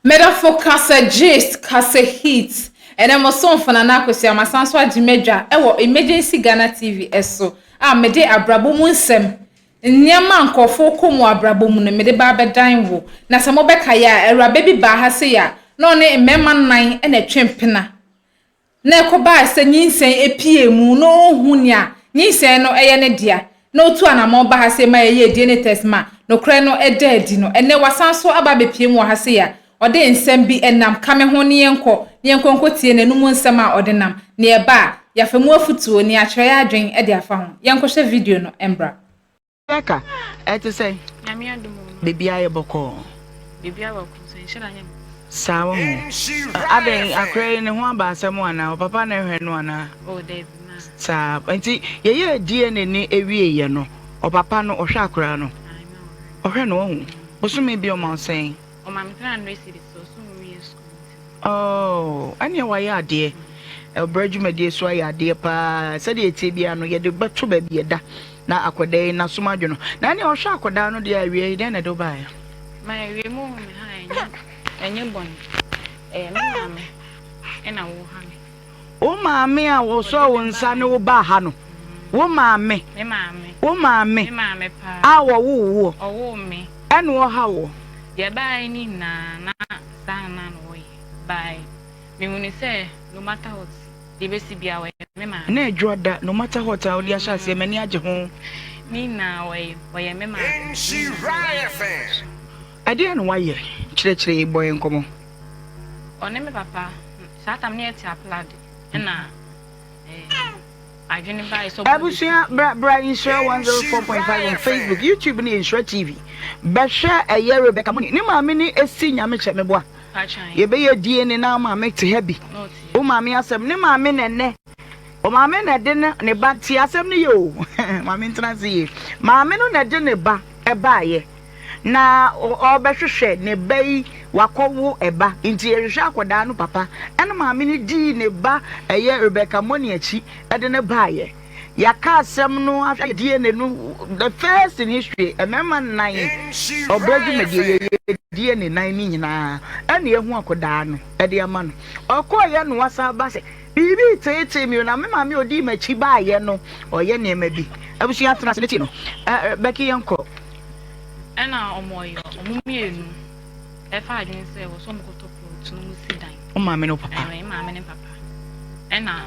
Medafo kasa gist, kasa hits. And I'm also for na kwesi amasanso agimedwa ewo emergency Ghana TV eso. Mede abrabo mu nsem. Nneema nkofo komu abrabo mu no mede ba bedan wo. Na se mo beka ya Awuraba bi ba ha se ya. Na one mmema nan na twempena. Na ekoba se nyinsen epie mu no hunia. Nyinsen no eye ne dia. Na otu anamo ba ha se ma eye DNA test ma. No kre no eda adi no. Ene wasanso aba bepie mu ha se ya. Ode nsem bi enam kame ho ne yenko nkotie nanum nsem a ode nam ne eba ya famu afutuo ni akere ya adwen ede afa ho yenko hwe video no embra eka ete say nyame adum bibia ye boko bibia boko so Nshirafm sawo aben akre ne ho aba asem ana papa na hwe no ana oh David na sa enti ye DNA ni ewie ye no o papa no ohwe akra no ohwe no hu osumi bi o ma sen o ma mtra no esi so so we school oh anya wa ya de Obra de so ya de pa se de eti bia no ye de beto ba bi da na akoda na somadwo no na ne ohwe akoda no de awie de na do ba ya ma awie mu me ha enye bon me mama ena wo ha me o maame a wo so wo nsa ne wo ba ha no wo maame me mama wo maame me mama pa a wo owo me ene wo ha wo ye bai ni na sana no we bai me woni say no matter what the best bia we me ma na edwoda no matter what a odi asha se mani age ho ni na we me ma Nshirafm ade no waye kire boy nkomo one me papa satam ne eti applaud na adwene bai so abusia bra Nshira 104.5 on Facebook, YouTube ni Nshira TV behwe eye Rebecca Money ni maame ni esi nyame che meboa ye be ye DNA na maame te heavy o maame asem ni maame nene o maame na de ne ba ti asem ni yo maame ntrazi maame no na de ne ba eba ye na o behwehwe ne bai wakowo eba nti ehwehwe akoda no papa ena maame ni di ne ba eye Rebecca Money achi ede ne ba ye yaka asem no afya DNA no the first in history emema nine Obra DNA nine ni nyina ena ehu akoda no ede ama no okoye no wasa ba se bibi tete mi na me maame odi machi ba ye no oye ne ma bi abusia translate no beki yanko ena omoyo omumienu efa adwene se wo so mkoto pro no musidan o maame no papa maame ne papa ena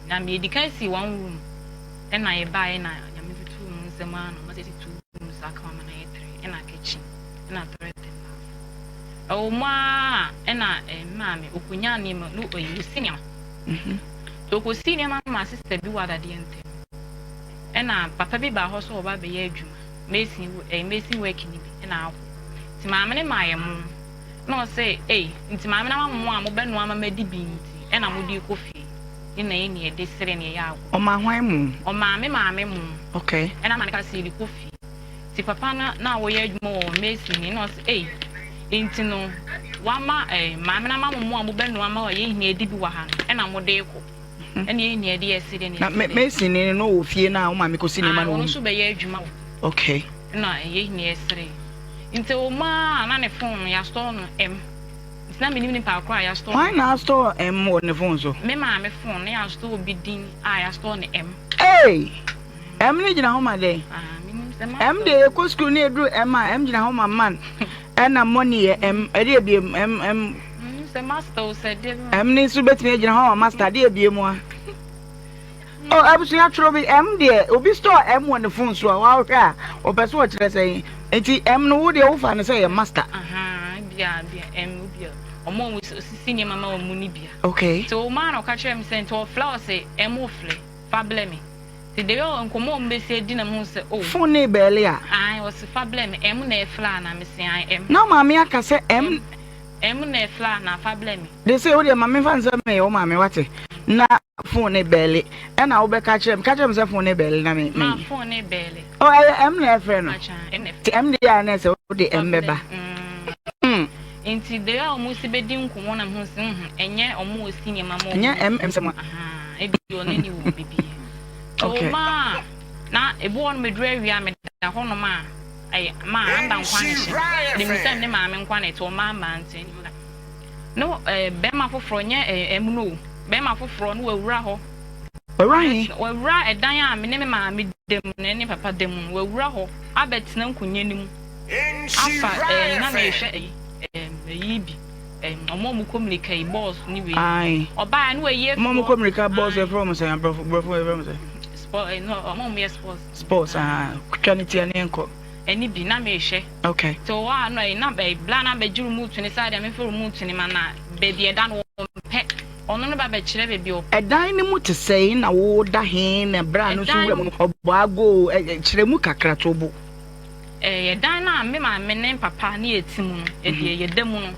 na me edikan si one room ena ye ba ena nyame fitu mu nsema no ma tete tu mu saka mama na ye tre ena kitchen ena toilet o ma ena maame okunya ne ma no oyi senior to ko senior mama sister bi wada de ente ena papa bi ba ho so oba be ye adwuma Mason working in our Timamane my no say, into my mamma, Mobeno, I'm a medibinity, and I'm with you coffee in the India, this serene hour. O ma hwan O mammy, okay, and I'm going to see the coffee. Si papa now we more Mason, you know, into no one mamma, mamma, Mobeno, I'm a near Dibuahan, and I'm with Deco. And ye near the city. Mason, no fear now, mammy, because cinema also be a juma. Okay. No, ye near 3. Into ma na ne phone ya store no M. It's not me pa cry ya store. Why na store M on the phone so? Me ma me phone ya store bi din ya store ne M. Hey. M ni gina homa dey. M dey ko school ni edru M gina homa man. And money M e bi M. Se master said M ni so betimi gina homa master dey bi mu a. Oh, abusia trobi M there. Obi store M on the phone so wa hwa. O person what you say. Enti M no wo dey wo fa ne say master. Bia M bia. Omo senior mama o muni bia. Okay. So man o ka chere me say to flower say M o fle. Fablem. Ti dey o nkomo mbe say di na mu say oh. Phone ne bele a. Ai o se fablem M na e fla na me say M. Na maami aka say M na e fla na fablem. They say o dey maami fa nse me o maami wate. Na phone ne bele e na wo be ka chere me say phone ne bele na me ma phone ne bele oh M na friend no M dey na say o dey M beba enti dey almost be di nkomo na ho se enye omo osini mama enye M se mo e bi o ne ni wo bibi o ma na ebo on me dra wi a me da ho no ma I ma anda nkwane the misem ne ma me nkwane to ma ntin no bema foforo nye emuno bema foforo no wawura ho wawura edan a me ne me ma me dem ne papa dem wawura ho abetina nkunye nim afa na me hwe yibi omo mu communicate boss ni we oba no ye omo mu communicate boss e from say brofo from say sport no omo mu sports quality ani enko eni bi na me hwe okay so wa no na be bla na be juru mu tuni side me for mu tuni mana be bi eda no pe ono no ba be kire be bi o edan ni mu te say na wo da hen na bra no so obo ago kire mu kakra to bo edan na me ma me ne papa na etimu no e de ye demu no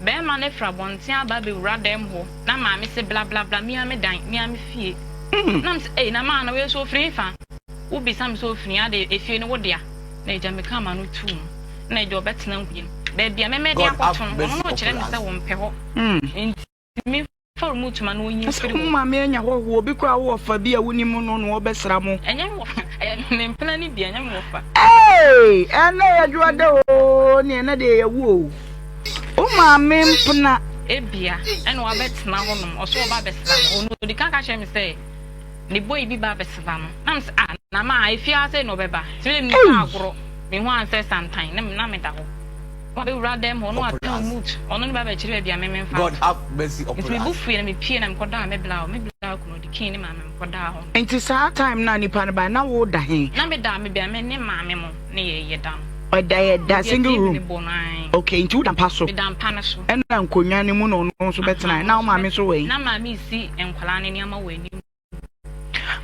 be ma ne fra bonten aba be wura dem ho na ma me se bla bla bla mi ame dan mi ame fie na me na ma na we so free fa wo bi sam so free ade efie no wo dia na eja me kama no tu na eja obetena nkuye be bia me de akoto no no kire me se wo mpe ho mi for mutu ma no onyi free ma me anya ho obi kwa wo fa bia woni mu no no obesra mo enya wo me mpena ni bia enya wo fa ena ya juade o ni ena de ya wo o ma me mpena ebia ena wa betena ho no oso ba besra no no di kan ka che me se ni boy bi ba besra no na me se na ma efia se no beba ti me agro me ho anse sometime na me da ho wa be wura dem ho no atan mood ono ni ba be kire bia me mfa God have mercy upon us. me bu fu na me pie na me koda me bla ko no di kin ni ma me koda ho enti sa time na ni pa na ba na wo da hen na me da me bia me ne ma me mo ne ye da da single room okay into da paso me da mpa na so ena nkonwa ni mu no no so betena na wo ma me so we na ma me si enkwala ne ama we ni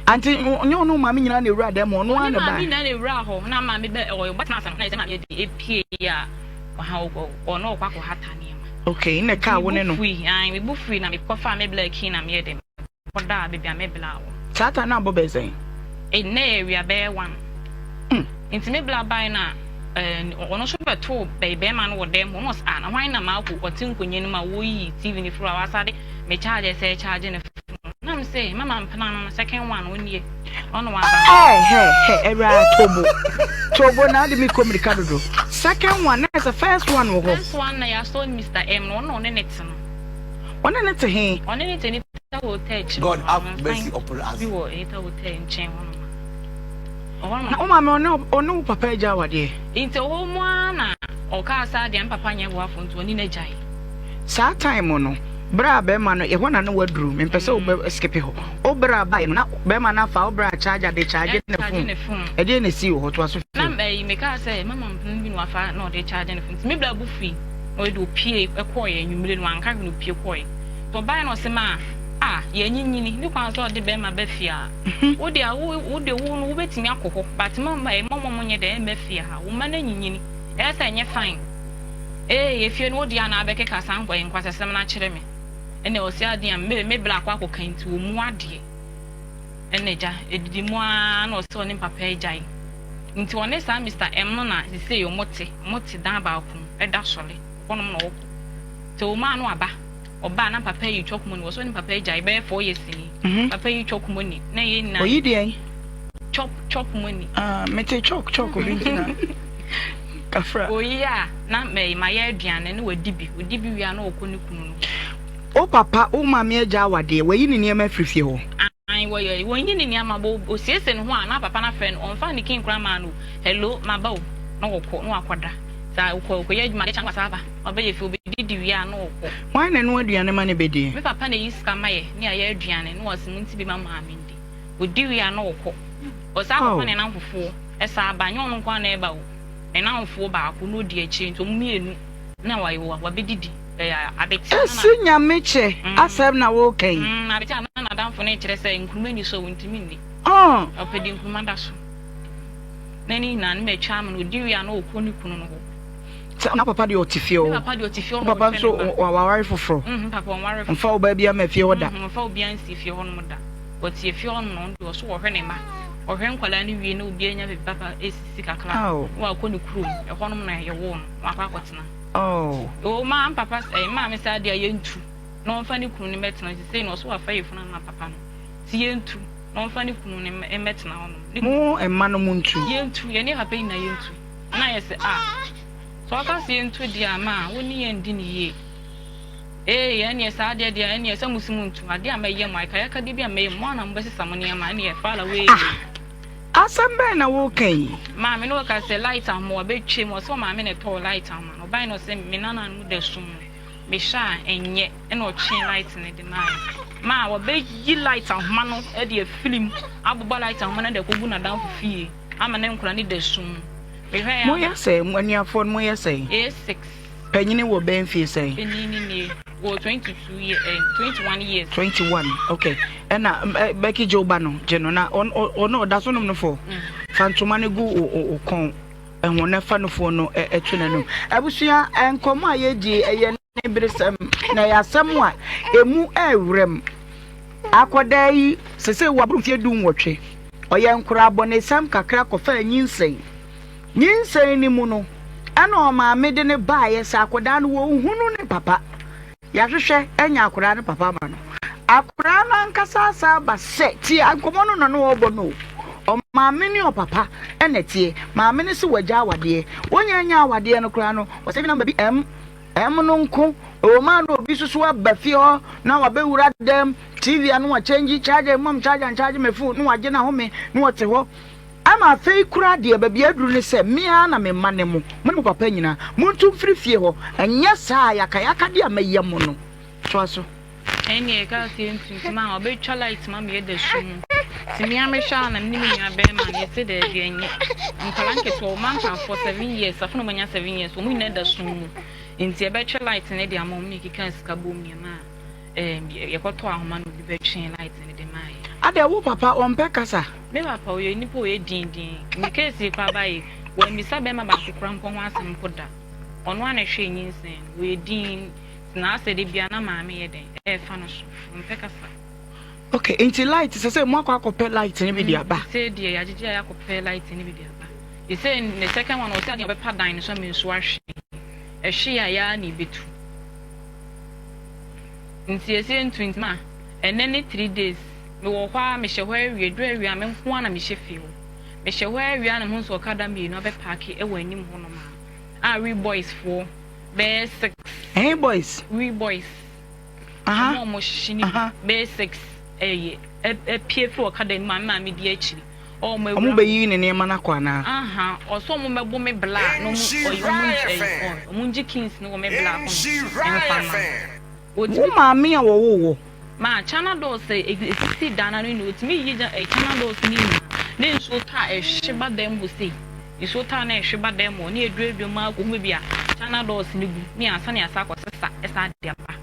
anti onyo no ma me nyina na ewura dem no ana ba na me na ewura ho na ma me be o betena sam na se ma ye di epie ya ha o no kwa ko hata ne ma okay na ka wo ne no fui ai me bu fui na me kofa me black na me dem koda be bia me bla wo tata na bo be sen na area be one inti me bla bai na ono so be to be ma no wo dem no sa na hwan na ma ko otinkonye no ma wo yi tv ni furu awasade me charge say charge ne na me say mama mpana no second one woni ono wa ba era tobo na de me communicate do second one na the first one wo first one na ya so Mr M no no ne net no one net he one net ni ta hotel God have mercy upon us. We were eta hotel nchen wono na o ma me ono papa eja wade inte ho mu ana o ka sa de papa nye wo afonto oni na jai sa time no bra be ma no e ho na no wadru me pese o be skip ho o bra ba no na be ma na fa o bra charger de charge ne phone e de na si ho to aso na me ka say mama mpin bi no afa na o de charge ne phone me bla bu fi o de opie e ko ye nwumire no anka no opie ko ye to ba no se ma ye nyinyini ni kwa so de be ma be fia wo de wo no wo betimi akokọ but mama e mama nye de be fia wo ma na nyinyini e say nye fine ye fie no de ana be keka san kwa nkwasesem na kire me ene o si ade am me bla kwa akoka nti wo mu ade ene ja edidi mu a na o se oni papa ejai nti one sa Mr M no na se yo mote dan ba ku e da sole wonom na wo te o ma no aba oba na papa yi chokumoni wo so ni papa ejai be 4 years ni papa yi chokumoni na ye na o yi de chop money mete chok obi ntina kafra o ya na me ma ya aduane ne wadibi wi na okoni kunu no o papa o ma me eja wade we yi ni niam afrifie ho ai wo yi ni niam abo o siese no ho na papa na friend on fa ni kin kra ma no hello mabawo na wokọ no akwada sa ko ya adwuma de changwa saba obaye fi obi di wi na wokọ wan na no aduane ma ne bedi me papa na yiska maye ni ya aduane no wasimunti bi ma ma amindi odi wi na wokọ o sa papa ne na mfufu esa abanyo no kwa na eba wo na mfufu ba ko no di achi nto mienu na wayo wa bedidi abeti na sinya meche asem na wo kai abeti na danfo na kire se nkrumani so wontimi ni opedi nkrumanda so nani na me twa am no di wi na okoni kunu no na papa de otifio papa so wa wari foforo papa wari mfa oba bia ma fie hoda mfa obi ansi fie ho no da otie fie ho no ndo so wo hwe ne ma ohwe nkwala ni wie na obi anya be papa esisi kakla wa akoni krum e ho no na ye wo no wa akotena o ma papa say ma me say dia yentu no mfa ni kunu ni metena say no so wa fa yefuna na papa no ti yentu no mfa ni kunu ni metena ho no mo e ma no muntu yentu ye ni happen na yentu na yes so aka see into the ama woni endi ni ye ene sa de ene sa musimu ntu ade amaye mai kaya ka de bi amaye mo na mbese samone ama ene e fala we asambe na wo kai ma me no ka se light am mo be twe mo so ma me ne to light am no bai no se me nana no de sum me sha enye e no chin light ne de ma wo be yi light am ma no e de film abuba light am na de ko bu na dan fie ama ne nkura ni de sum me hwe mo ya se mo ni afon mo ya se A6 penyini wo ben fie se penyini ni wo 21 years 21 okay ena Becky Joba no jeno na ono da so no fo fantoma ne gu o kon ehwo na fa no fo no etwena no abusua enkomo ayedi eye ne bresem na yasem a emu ewrem akoda yi sese wabrufie du nwotwe oye nkura abone sam kakra kofa nyinsen ni mu no ana o ma mede ne baaye sa akoda no wo hunu ne papa ya hwehwe enya akoda ne papa ma no akura na nkasa sa ba se ti ankomo no no obo no o maame ni o papa enetie maame ni se wagya awade wonya nya awade no kura no o se bi na baby em no nko o ma no obi susu abafie ho na wa bewura dem TV anu wa change charge mom charge me phone no wagye na home no wote ho ama fei kura de baby aduru ne se mia na me mane mo papa nyina muntu mfirifie ho enya saa yakayaka de amaye mo no so ene ka se ntu ma obe twa light ma me de sum ti mi amesha na nimi nya be ma ne se de de enye nkalanke to man kan for 7 years afuno manya 7 years o mu ne da sum nti ebe twa light ne de amom ni kika ska bom ni ma ye koto ahoma no bi be twen light ne de mai ade wo papa on pe kasa me papa o ye nipo ye din mi kesi kwa bai wo mi sa be ma ba kokra mpo ho asem koda ono ana hwe nyinsen we din na ase de bia na maame ye den fa no so mpe kasa okay inti light se mo akọ light ni bi dia ba se dia ya gigi ya akọ light ni bi dia ba you say the second one o say dia be padan so me so ahwe ehwe ya ni betu nti ese ntwint ma enene 3 days me wo kwa me hye ho awie do awie me nko na me hye fie ho me hye ho awie na mo so kada me no be park e wo anim ho no ma we boys for basic boys we boys mo shini basics pie for kada ma me di akiri o mo be yi ne ma na kwa na o so mo mebo me bla no mo munji kings no me bla ko wo ma me a wo ma chana do say exist dana no no timi yi chana do ni ne nso ta ehweba dem bo say iso ta na ehweba dem o ne eduedu ma ko hu bia chana do ni gu mi asa ne asa ko sesa esa de apa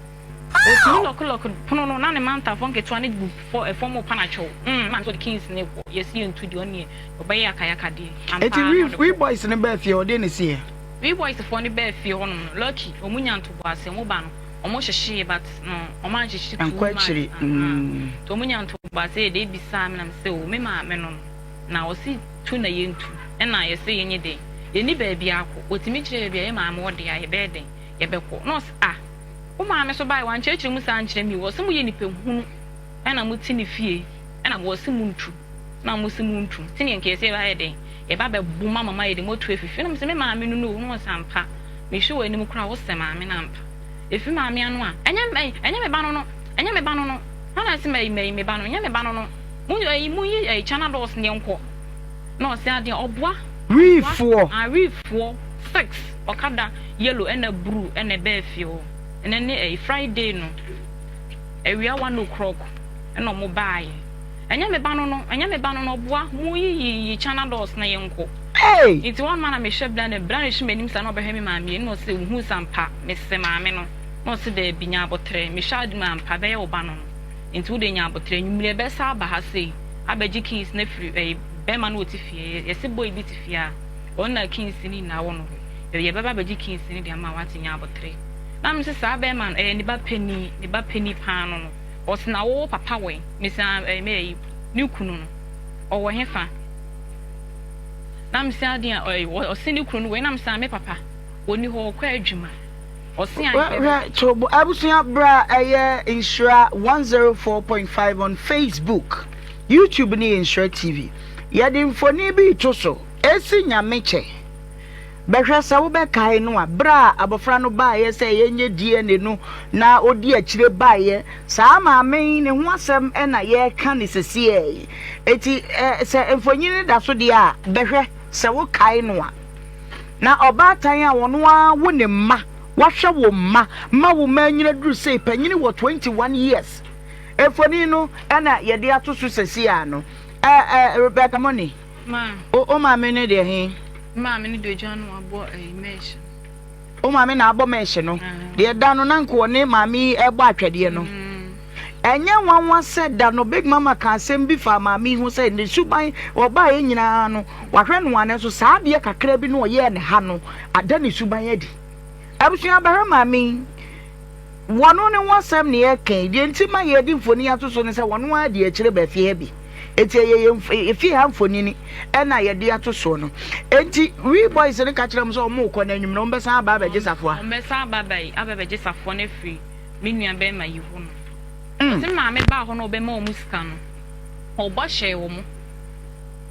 o timi lokolo pono no na ne manta fon ke twane gu for e form pana chow man so the kings ne ko yes you into the oni obaye akayaka de ampa we boys ne ba fie o de ne sie we boys for ne ba fie ho no lucky omunya ntobo ase mo ba no omo hyehyee but no omo anhyehyee tu ankwachiri to omunya ntobo ase de bisa me na me se o me ma me no na o si tu na yentu e na ye se yenye de ye ni ba bia akọ otimi kire bia ye ma ma ode ya ye be den ye be kọ no o ma me so bai wan chechiri mu sa ankyere mi wo se mu ye ni pehunu e na mu ti ni fie e na wo se mu ntu na mu se mu ntu ti ni nke se ba ye den ye ba be bu mama ye de motu efifi na me se me ma me no no sampa me hwe wani mu kura wo se ma me na mpa efi ma me anu a enya me ba no no na se me ba no enya me ba no no mu yi chana dos ne nko na o se ade obua reefo 6 okada yellow and a blue and a bear feel and then a Friday no area 1 o'clock and no mobile enya me ba no obua mu yi chana dos na yenko it's one man me shep dan e branish me nim sa no be hemi ma me no se hu sampa me se ma me no se de binya abotre me shad ma ampa be oba no into de nya abotre nwumire be sa ba ha sei abaji kings na free be ma no otifie ye se boy bi tifia on na kings ni na wo no ye baba abaji kings ni de ma wati nya abotre na me se sa be man ni ba penny pan no o se na wo papa we me sa me ni kunu no o wo hefa na me se ade o se ni kunu we na me sa me papa oni ho kwa adwuma Chobo abusuya bra eye Nshira 104.5 on Facebook, YouTube ni Nshira TV. Yadi mfoni bi itoso esi nyameche behwe se wo be kai no a bra abofra no ba ye se yenye DNA no na odi akire ba ye saa maame ne ho asem na ye ka ne sesie eti se emfonyini da so de a behwe se wo kai no a na obatan a wono a wo ne ma wahwe wo ma wo manyina duru sei panyini wo 21 years efoni no na ye de atoso sesie a no Rebecca money ma o maame ne de he maame ni do janu abo mesh o maame na abo mesh no de da no na nko ne maame ebo atwede no enye wanwa se da no big mama kan sem bi fa maame hu se ne suban oba ye nyina no wahwe no ane so saa de kakra bi no ye ne ha no ada ne suban adi abusua ba maame wono ne wasam ne ye kan de ntima ye di mfoni atoso ne se wono ade a kire ba fie bi eti efi ha mfoni ni na ye de atoso no enti we boys ne ka kire m so mo ko na nwum no mbesa aba ba jesafo a mbesa aba ba jesafo na free me nua be ma yihu no se ma me ba ho no be ma o musika no o bo hye wo mo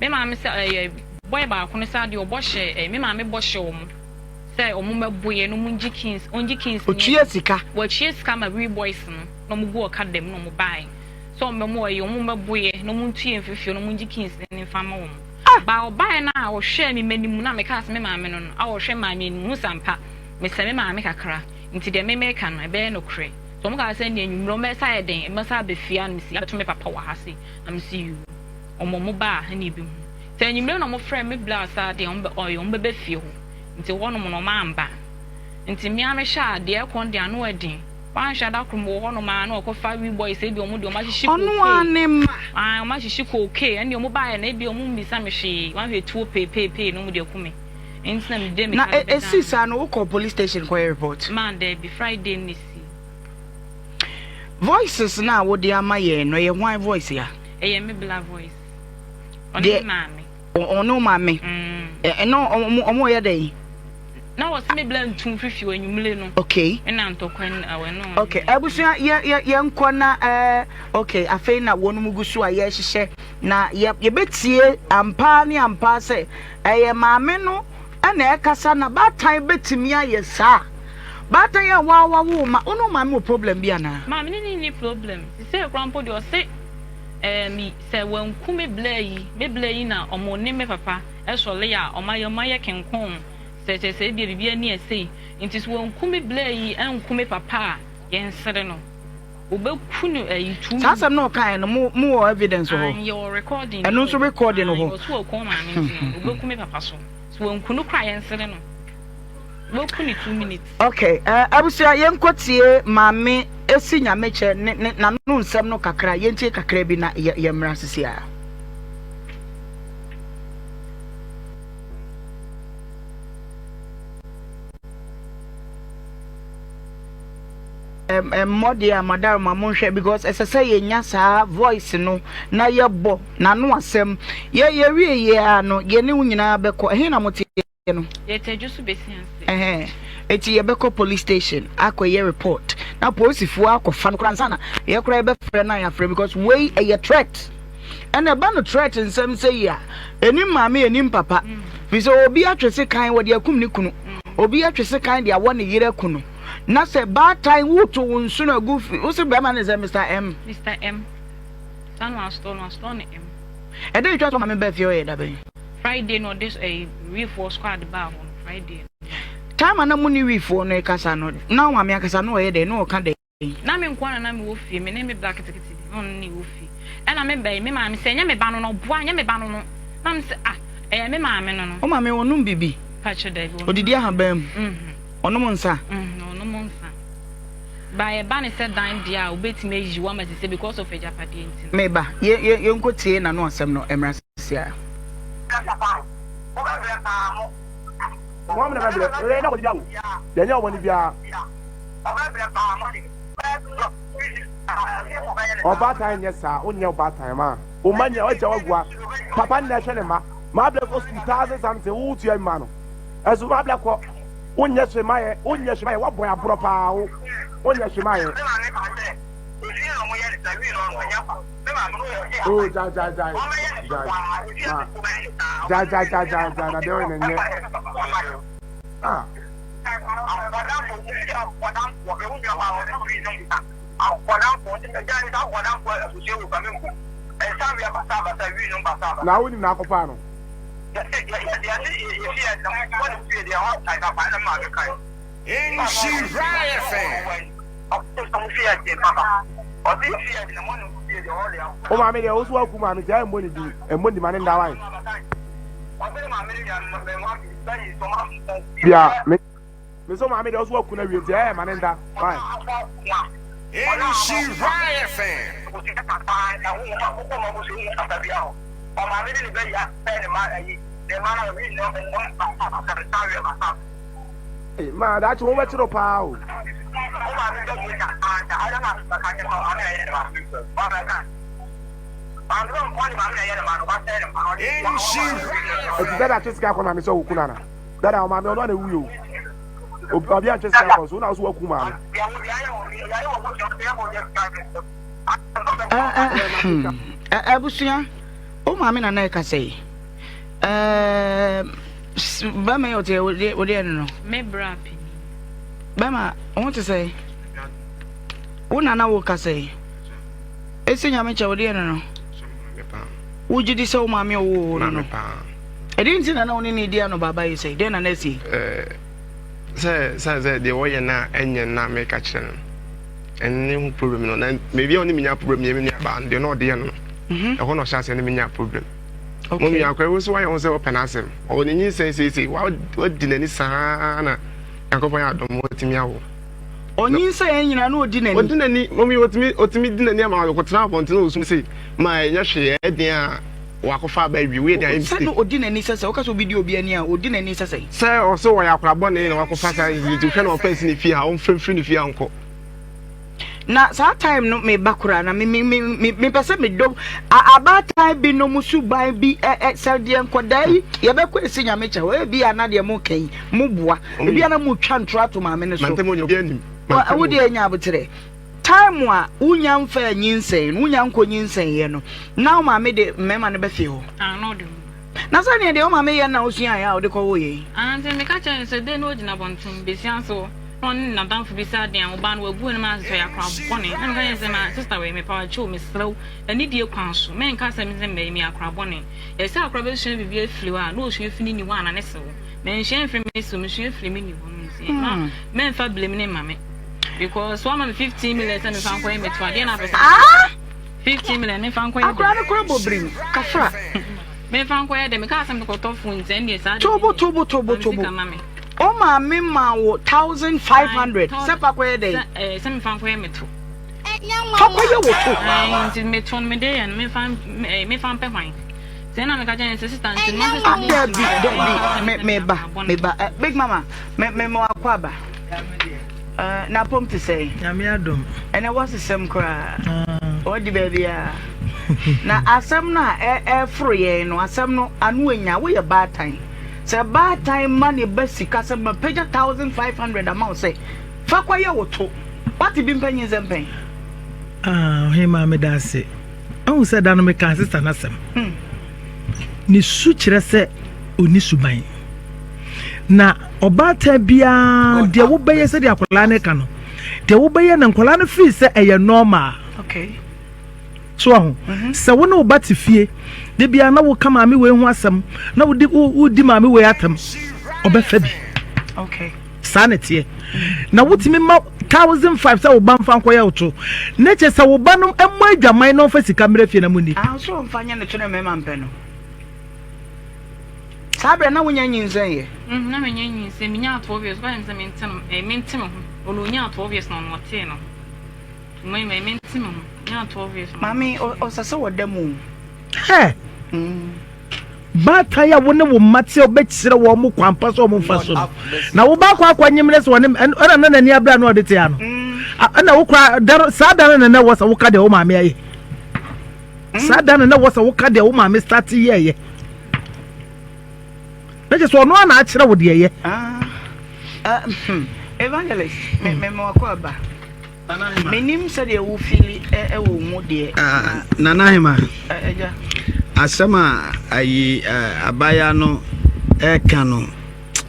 me ma me se boy ba ko no sa de o bo hye me ma me bo hye wo mo se o mo mabuye no munji kings o chie sika wo chie sika ma we boys no mo go ka dem no mo bai so me mo ye o mo mabuye no mo tue mfefio no munji kings ne fama wo mo ba o bai na o hye me manimu na me ka se me ma me no a o hye ma me mu sampa me se me ma me kakra nti de me me ka no e be no kre so mo ka se ne nwumro me sa ye den me sa be fia no si abeto me papa wa ha se am see you o mo ba ha ni bi hu se nwumro no mo frɛ me blast ade on be fie ho nti wono mo no ma amba nti me ame hya ade e kon de ano adin wan hya da krum wo no ma na okofa we boys e bi omo de omo hyehyɛ ko ono ane ma omo hyehyɛ ko okay ene omo ba ye na e bi omo mbisa me hwe wan hwe tuo pe no mo de kume nti na me de me na esisa no wo call police station ko report man there be Friday ni si voices na wo de ama ye no ye one voice ya e ye me black voice oni mame ono mame no omo ye dey na was me blend tun fifi wanwumle no okay na ntokwan aweno okay abusua ye nko na okay afei na wonu mugusu a ye hyehye na ye betie ampa ne ampa se ye maame no na ekasa na batan betimi aye sa batan ya wa wo ma ono maame o problem bi ana maame ni problem se grandpa de o se mi se wanku me blai na omo ne me papa e so le ya omaye kenkon se bia ni ese nti so wanku me blai anku me papa ye nsere no obeku no ayitu sasam no kan no mo evidence ho your recording and also recording ho so ko maame obeku me papa so wanku no kra ye nsere no obeku ni 2 minutes okay abusia ye nkotie maame esi nyameche na no nsem no kakra ye ntie kakra bi na ye mra sesia modia madam mamonhwe because esese ye nya saa voice no na ye bo na no asem ye wie ye ano ye ne nyina beko ehe na motie no ye tejusu besianse eti ye beko police station akoye report na police fu akofa no kransana ye kura be frɛ na ya frɛ because we a threat and a ban threat nsem say ya enim maame enim papa bi so obi atwese kan wo de akum ni kunu obi atwese kan de awo ne yire kunu na se bad time wuto wonsu na gufi wo se be man is Mr. M san was stone M e dey twa to maame be fie o ye da be Friday no this a reinforce squad ba on Friday time na muni wifo no kasa no na maame akasa no ye dey no ka dey na me nkwa na me wo fie me na me black tikiti on ni wo fie e na me be me maame se nya me ba no boa nya me ba no na me se me maame no o maame wonum bibi patch dey odidi ahaba onum nsa onum nsa ba e ba ne se dan dia obetime yi wa ma se because of ejapade nti me ba ye nkotie na no asem no emra sia mo amna ba ble na ko diawo de nya woni bia oba time yes sir onya oba time ma o manya o jawagwa papa na hwe ne ma ble ko 2000 something wo tu ma no azu ma ble ko onya hwe ma ye wa boy abro pa wo onya hwe ma ye oh ja na de o ne Ah. Now we na kopano. Nshirafm. O ma me dey osu aku ma me jai money di e money man nda wan. Bia me so ma me dey osu aku na wi ti e man nda wan. Nshirafm. Ma da chi wo ma chiro pa o. Dada cheska ko na me so wuku na. Dada o ma me ono na wu yo. Obi a cheska ko so na so wuku ma. Abusia o ma me na na ka sei ba me o te o de no me brapi ba ma I want to say una na wo ka sei esi nya me che o de no wo jidi se o ma me o wo no e din ti na na oni ni dia no baba yi sei den na na si say de wo ye na enye na me ka kire no any problem no na maybe only me problem ye me ba de no de no e ho no sha se me nya problem okay mo mi akwa wo so wa ye say open asem o ni nyi say wa di nani sa na yakopon ya dom otimi awo onyi say nyina na odi nani mo mi otimi di nani ma ko tra ponte no so say ma nya hwe e den a wakofa ba wi we den say no odi nani say o ka so bi di obi ani a odi nani say o so wa yakra bone na wakofa say you hwe na offense ni fi ha o mfrefri ni fi anko na sa time no me bakura na me pese me do aba time bi no musu ban bi selde enkodai ye be kwesi nya mecha we bi anade mo kan mo boa e bi ana mo twa ntrato ma me ne so mantemo nyo bi anim wo de nya abotre time a unya mfa nyinsen unya nko nyinsen ye no na ma me de mema ne be fi ho no do na sa ne de o ma me ye na osua ya o de ko wo ye ante me ka chen se de no gina bontum besian so on na dan for beside dem oban we bu na ma so ya kwa bone na nka say ma sister we me power show me slow ani die kwan so me nka say me say me akwa bone e say akwa be hwe bibia fliw a no hwe fini ni wa na ne se wo me hwe firi me so me hwe firi me ni wo no say ma me fa blame ne mame because one of 15 million and fan kwa me to ade na person 15 million me fan kwa akwa ne kro bobrim kafra me fan kwa de me ka say me ko to phone say ndi say tobo o ma me ma wo 1500 se pa kwa dey se me fan kwa me to papa ye wo to nti me ton me dey and me fan pe hwan se na me ka jan sister nti me sister me ba big mama me mo akwa ba na pom to say na me adom and I was the same cry o di baby a na asem na free no asem no anu anya wo ye bad time. Say bad time money basic as a page 1500 amount say fakwa ye woto what be mpanyin zempen he ma me da se o se da no me kan sister na sem ni su kire se oni suban na obata bia de wo beye se de akola ne ka no de wo beye na nkola no fi se eye normal okay so ho se wo no obati fie de bia na wo kama me we hu asem na wo di ma me we atam obefa bi okay sanity na wotimi ma 1500 sa wo ban fan koya oto na che sa wo banom emo adwaman no fa sika mra fie na muni so mfanya ne tune me mampe no sabre na wonya nyinzen ye na me nyinzen me nya 12 years ba nse me ntem ho ono nya 12 years no no te no me ntem ho nya 12 years mami o sase wo demu he bata ya wone wo mate obekire wo mo kwampa so mo mfa so na wo ba kwa nyimre so wone ana na ni abra no odete ya no ana wo kwa sada na wo sa wo ka de wo maame aye sada na wo sa wo ka de wo maame start ye na je so no na a kire wo de ye evangelist me mo akwa ba menim se de wo fili wo mu de nanahima asama ayi abaya no eka no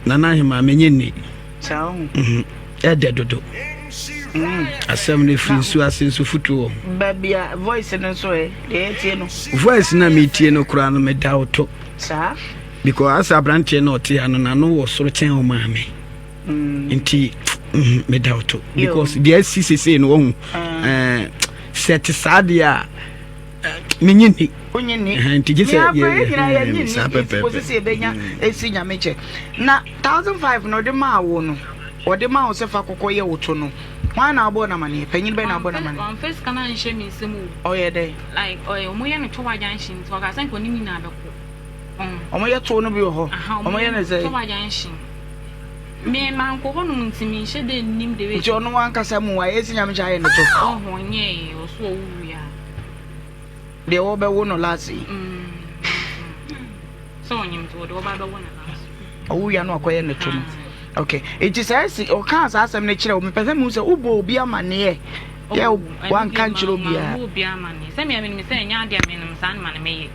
nana hima menye Ciao. Ede dodo. Asem ne free so asenso futuo. Baby voice no so e tie no. Voice na me tie no kura no me da auto. Sa? Because as branch no tie ano na no wo soro chen o ma me. Nti me da auto because the SCCC no wo set sadia menye ni. Onye ni. Nti je se ya ni se benya esi nyameche. Na 1005 no de ma wo no. Ode ma wo se fa kokoye woto no. Why na abo na mani? Penyin be na abo na mani. On face kana nhye mi semu. Oye dey. Like omo ye no to wajanshin to ka san ko ni mi na abeko. Omo ye to no bi ho. Omo ye na say. To wajanshin. Me man ko hono ntimi nhye de nim de we. Nti ono wan kasa mu wa esi nyam cha ye no to. Oh nye o so owu ya. De wo be wo no lasi. So onyim to de wo ba be wo na lasi. Owu ya no akoye no to no. Okay, it is I o kan sa asem ne kire o me pese mu se ubo obi amane ye wan kan kire obi a obi amane se me me se nya ade me nim san mane me ye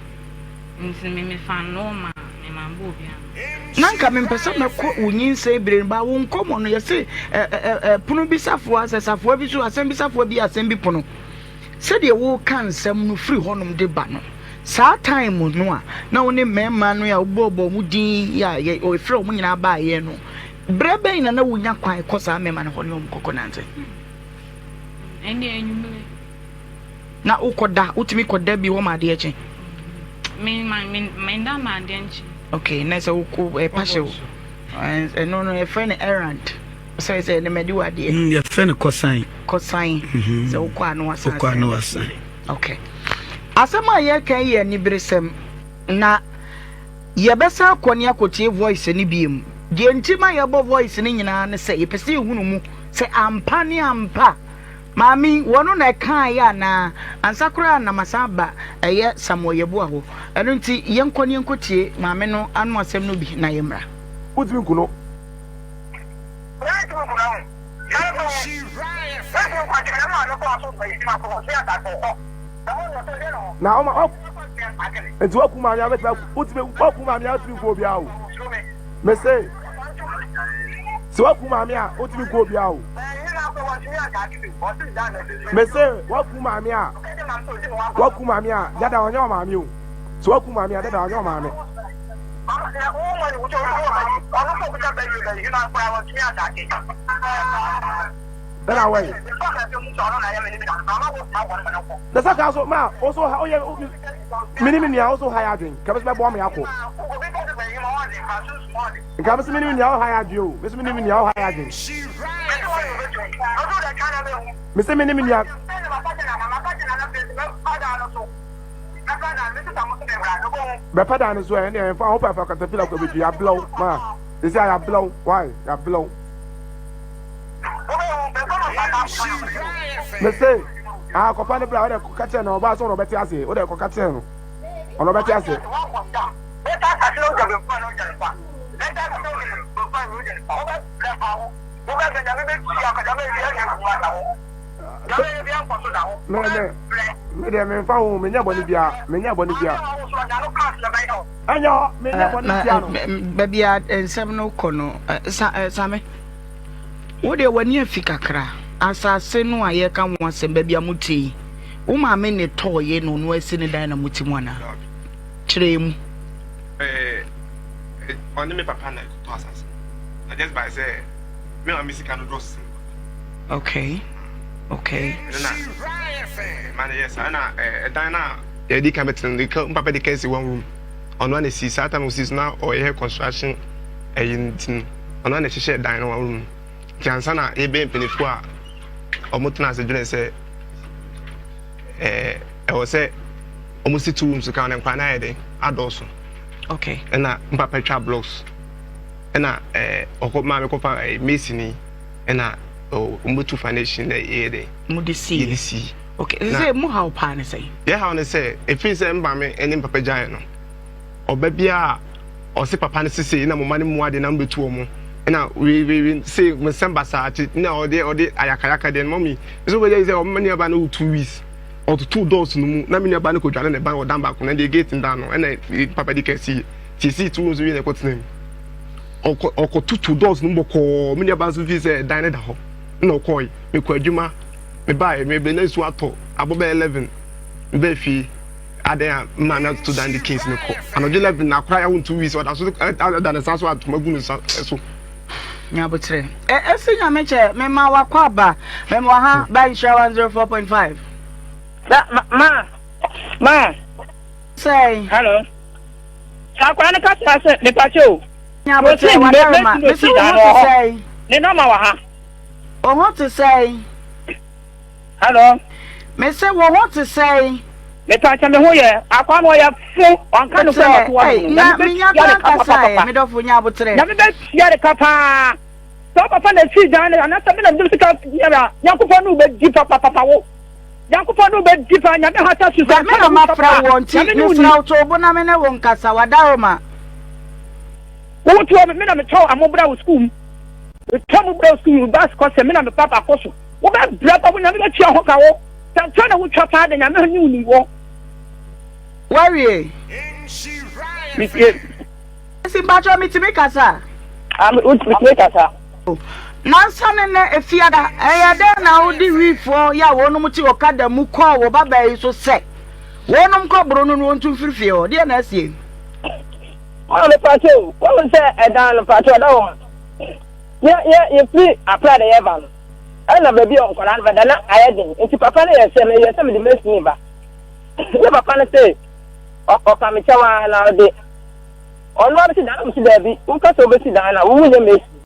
ntin me fan no ma me man bo obi amane nanka me pese me ko unyin se bire ba wo nkomo no ye se puno bi safo asafo bi so asem bi safo bi asem bi puno se de wo kan sem no free honom de ba no sa time no a na wo ne mema no ya obobo mu din ya o free mu nyina ba ye no brebe ina na wunya kwan kosa mema na hono mkoko nante ende enyumle na ukoda utimi koda bi wo ma de eche me nda ma de enchi okay na se uko pashe no e friend errand so say ne medi wa de ye friend kosan se uko anu wasan uko anu wasan okay asema ye kan ye ni bresem na ye besa kwani akotie voice ni biem die ntima ye bo voice ni nyina ne se yepese ehunu mu se ampa ni ampa mami wono na kan ya na ansakura na masaba eye samoyebu aho eno nti yenkoni enkotie mami no anu asem no bi na yemra utimi kuno na oma enti wakuma anya beta utimi wakuma anya utimi ko bia o me say so wakuma anya utimi ko bia o me say wakuma anya dada onyo ma mi o so wakuma anya dada onyo ma mi then away the saka so ma also mini also higher drink kabes be bo me akọ kabes mini higher drink bes mini higher drink Mr. Mini better than as well, and if I hope I can feel like you blow, ma. They say I blow. Why? I blow. Mr. I compare the blood, catcher, no, but so better as it, or the catcher. On the better as it. Me found me Bonibia. Anyo, me Bonibia. Baby at seven kono, Sammy. What they were near Fikakra. As I say, no, I can once and baby amuti. Uma many toy no West in the Dynamutimwana. Trim. On the papa, I just by say, me and Missy can draw. Okay. Man, yes, I know. Diana, the Cameton, the Papa the case in 1 room. On one is Saturn is now or air construction. On one is shared Diana 1 room. Jansana, a baby penifua. Or Mutana as a dress say, I was say almost 2 rooms to count and quanade. Also. Okay. And Papa trap blocks. And or my copa a masonry. And Umutu foundation the Mudisi. Okay, is there more how pan say? Yeah, how they say, if it's a mbame and Papa Giant. Or baby, or say Papa say, no money more than number 2 more. And now we say, when Sambasa, no, or the Ayakayaka, then mommy. So there is a money about 2 weeks or 2 doors no more. Naming a banco and a bank or down back and they get in down and Papa can see 2 rooms in the court's name. oko tutu doors no boko me neba so fi say dine da ho na okoi me kwa adwuma me buy me be na su ato aboba 11 me be fi adan man to dan the case me ko anoje 11 na kwara ya 2 weeks or that so that so atomagu no so nyabotre esi nyameche me ma wakwa aba me mo ha by 104.5 ma say hello sakwa na ka say me pacho nyabotre wadama me say ne no ma wa ha o want to say hello me say what want to say me pacho me ho ye akwa no ya fu on kan so na ko na me nya ka say me do fu nyabotre na me be ya de kapa so papa na si dan na sa me na do sika ya yakufo no be di papa wo yakufo no be di pa nya me ha ta su sa me na ma fra wonti me fra to bo na me na won kasa wadaroma wo to me na me to amobra wo school me to amobra school bas ko se me na me papa ko so wo ba bra pa wo nya me be tia ho ka wo tan tan na wo twa pa de nya me hu ni wo worry si bacho mi ti me kasa me kasa nansane na efiada eyada na odi wifo ya wonum ti okada mu ko wo baba yi so se wonum ko bro no wontum firifie o de na asie o le pacho wo se edan le pacho da wo ye free apply the evan ana baby on koran ba na ayedin nti papa na ye se me de mesni ba ye papa na say o ka me chawa na de onu abi da na msi baby wo ka so be si da na wo nye mesni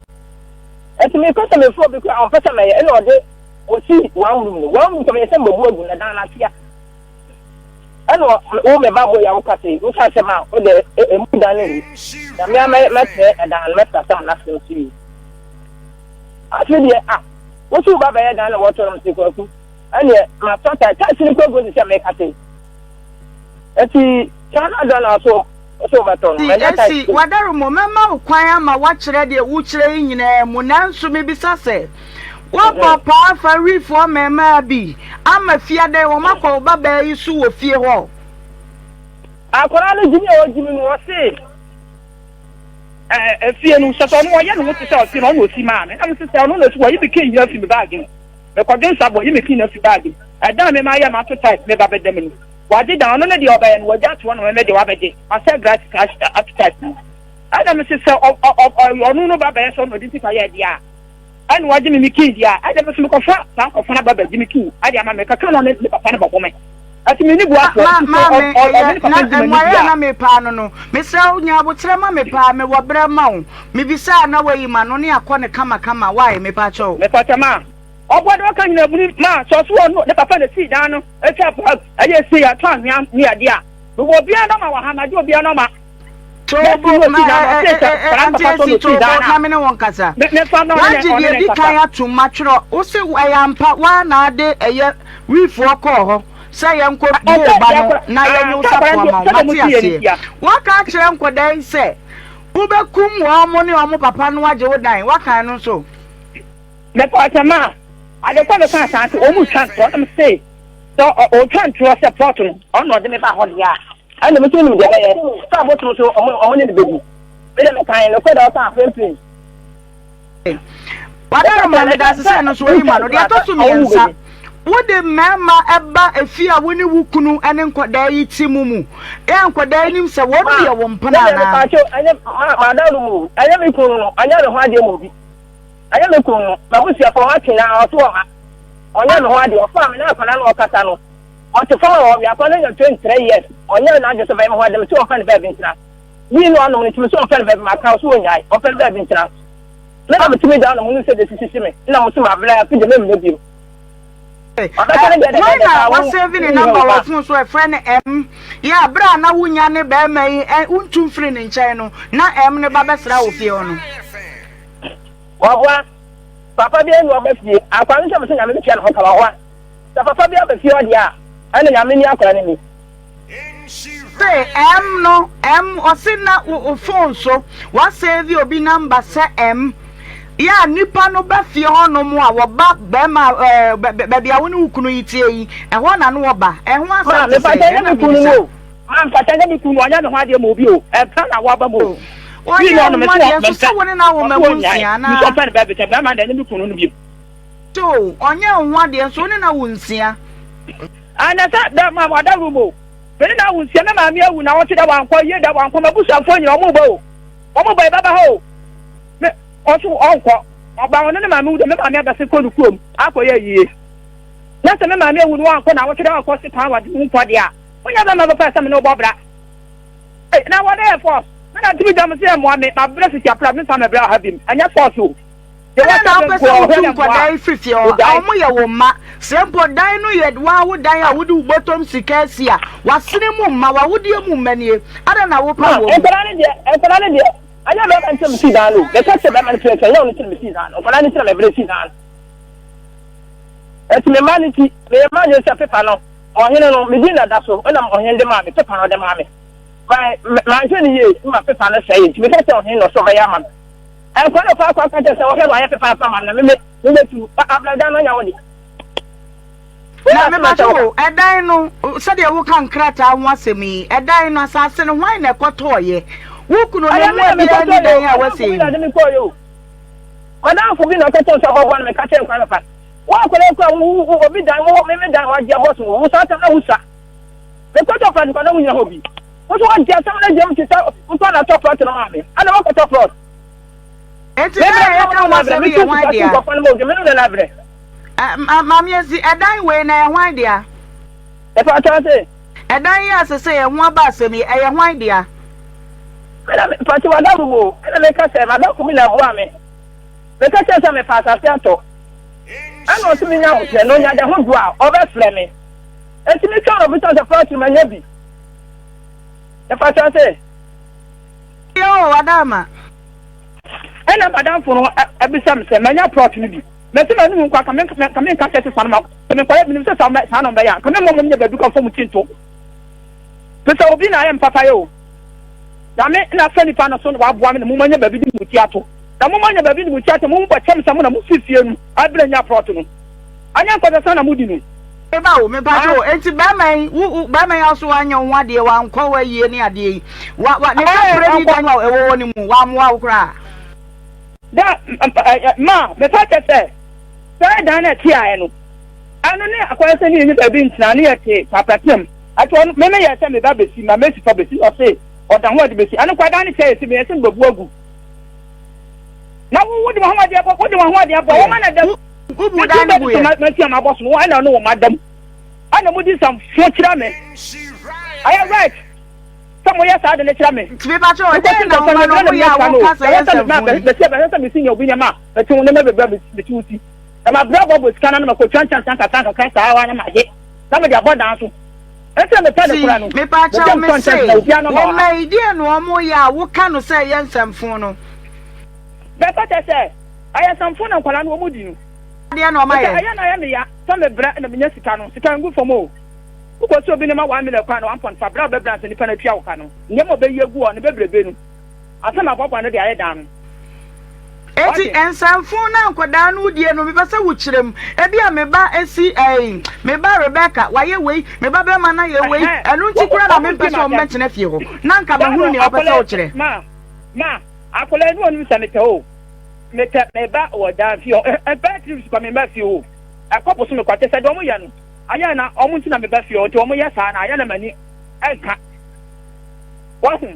eti me ko me fo bi ko on pesa me e no de o si one room ko me se mbo agu na dan la tia eno wo me ba bo ya wo ka se ma o de e mu dan ni na me te e dan me ta sam na so si ati de wo su ba ba ya dan na wo to no si ko ku ene ma to ta si ko go si me ka se eti kana dan na so esi wadaru mo mema ukwan ama wa kire de wu kire nyina mu nanso me bisa se wo papa fa rifo mema bi ama fia de wo makọ baba yi su wo fie ho akora no jimi o jimi no se fie no so to no ye no ti se o ti no no si ma me am se se no no so yi be kin ya fi me bag me ko den sabo yi me kin na fi bag ada me ma ya ma to type me baba dem ni wadi da no na di oba en waja to no me de wabeje asa gratis cash appetite ada me se onu no baba so no di tipa ya dia an waji me kin dia ada me se me ko fa na baba ji me kin ada ma me ka kan no ne papa na babo me ati me ni bu ato na me pa no me se nya abotre ma me pa me wobra ma wo me bisa na wayi ma no ne akọ ne kama why me pa cho me pa chama obodo ka nyina buni ma so so no de papa na si dan no e cha pa aye si ya twan nya ni ade a wo bia no ma wa ha na jo bia no ma to bo na na me ne won kasa me fa no ne di kan atu matwro wo se ayampa wa na ade eye wifo ko ho se ye nko bo ba no na ye nyu sapọ ma mati ase wa ka kire nko dan se wo be kum wo mo ne wo papa no age wo dan wa kan no so me pa chama ade kwa ka santi o mu transport am say so o transport support on no de me ba ho dia ana me tunu de be so bo tunu so o ne de bebi be de me kan no ko da ta free wada ma me da se no so yi ma no dia to su mi nsa wo de mama eba efi a woni wukunu ene nkoda yi ti mumu e nkoda nim se wo de ye wo mpana na anya ma da mu anya me kunu no anya ne ho ade mo bi anya me kunu ma wo si afọ ati na oto ha onya no ho ade ofa me na akwana no okata no o te fa o ya akwana na 23 years onya na ade so ba mo ade me so ofa ne ba bi ntra ni no no ni so ofa ne ba ma ka so onyai ofa ne ba bi ntra na ba tumi da no mo se de sisi me na mo so ma bla fi de me me bi what's saving the number of phones so a friend M ya bra na wunya ne ba mai untu free ne nchen no na M ne ba besra wo fie no wabwa papa bi enu obafie akwan nche mse nyame tia no ka wa wa papa bi obafie odi a ana nyame ni akora ne ni say M no M osina wo phone so wa save obi number say M ya nipa no ba fie ho no mo a wo ba be ma ba bia woni ukunu yitie yi e ho na no wo ba e ho asa me pa tele me kunu wo man pa tele me kunu onya me ho ade mo bi o e pa na wa ba mo Onye no me so woni na wo mamunsia na. Mi so fa ne ba beta ba ma da ne bi kunu no bi. So, onye nwa de so ni na wunsia. Ana sa da ma da rumo. Beni na wunsia na ma mi awu na wote da wankọ ye da wankọ mabusuafo nyina omo ba o. Omo ba baba ho. Me oso onko. Oba won na ma mi wu de me ma mi abase konu kuom. Akoye yie. Na se me ma mi awu no wankọ na wote da wankọ se pa wa de nko de a. Onya ba ma ba pa se me no bobra. Eh na what dey force? Me na timi dam se mo ame ma bless ti apra me fa me bra ha bim. Anya force o. The one now person who for die 50 or omo ye wo ma sempo die no ye wa wo die a wo du bottom sikasi a wasene mu ma wa wo die mu manie ada na wo pa wo enkola ne de anya be kan tem si dan lo be ka se be man tre ya no tem si dan enkola ne tre me bre si dan et me maniti me manje se pepa no o hene no me din da so na o hene de ma me pepa no de ma me ma nje ni ye ma pepa no se ye me ka se o hene no so ba ya ma I can't find a content of whatever Papa and me to Abla down on your way. A dino said you can crack out once a me, a dino assassin, wine a cotoye. Who could not I was saying, let me call you. Madame for being a catch of one and catch a what could I call who will be done? What may be done what your boss who sat on the the cut off and follow your hobby. What was just some of them to tell who found a top lot in army? I don't want a top lot. It's a Mammy, a dine way na wine dear. If I tell you, a dine as I say, one bus me, a wine dear. But you are double, and I make us say, I don't come in a woman. Because I'm a pass at Santo. I know to me now, you know, you're the whole wow, over Fleming. And to me, tell of it as a part to my navy. If I tell you, yo, Adama. And I'm down for every summer, many opportunity. Messi, no one come in, catch us some up. And the quiet minister, some son of Bayan, come in, never do come from Tinto. Mr. Obina, I am Papayo. Dame, not funny fan of son of one in the moment, never been with Yato. The moment never been with Yato, move by someone who sees you. I bring your proton. I am for the son of Mudinu. Eba o me pa jo enti ba man also anyo nwa de wa nkwa wa yie ni ade wa ne ka ni dan wa ewo ni mu wa mu wa kra da ma me pa te se dan na ti aye no anu ne akwai se ni ba bi ntina ne yete papatem ato me ye se me ba besi ma me si fa besi o se o dan ho de besi anu kwa dan ne se me ye se gbabu agu na wo de ho ma de apa wo de ho de apa wo ma na da ubu dan bu ye ma ti ma boss no ana no madam ana mu di sam so kira me I am right some yes I dey kira me be ba cho e dey na wo ya wo ka say yes be se be sin yo bi nyama be ti wo ne be be ti uti e ma bra bobo scan na ko chan ka sa wa na ma je na me dey abodan so e se me tell kura no me pa cha me say wo ma idea no omo ya wo ka no say yensamfo no be pa te say ayesamfo na kwala no omo di no dia no ma ye aya na ya me ya so me bra na me nya sika no sika ngu fomo ko so bi ne ma 1 million kwa no 1.5 bra be bra se ni pa na twa wo ka no nye mo be yegu o ne be brebe no asema baba no de aye dan eti ensamfo na nkoda no die no me pese wo kirem e bia me ba esi me ba Rebecca waye wei me ba be ma na ye wei enu nti kura na me pese o metene fie ho na nka ba hu ni o pese wo kire ma akola ni onu se me te o me ba o dan fie o e ba tri ko me ba fie o akopo so me kwate se do mo ya no aya na omo nti na me ba fie o te omo ya sa na aya na mani enka wahu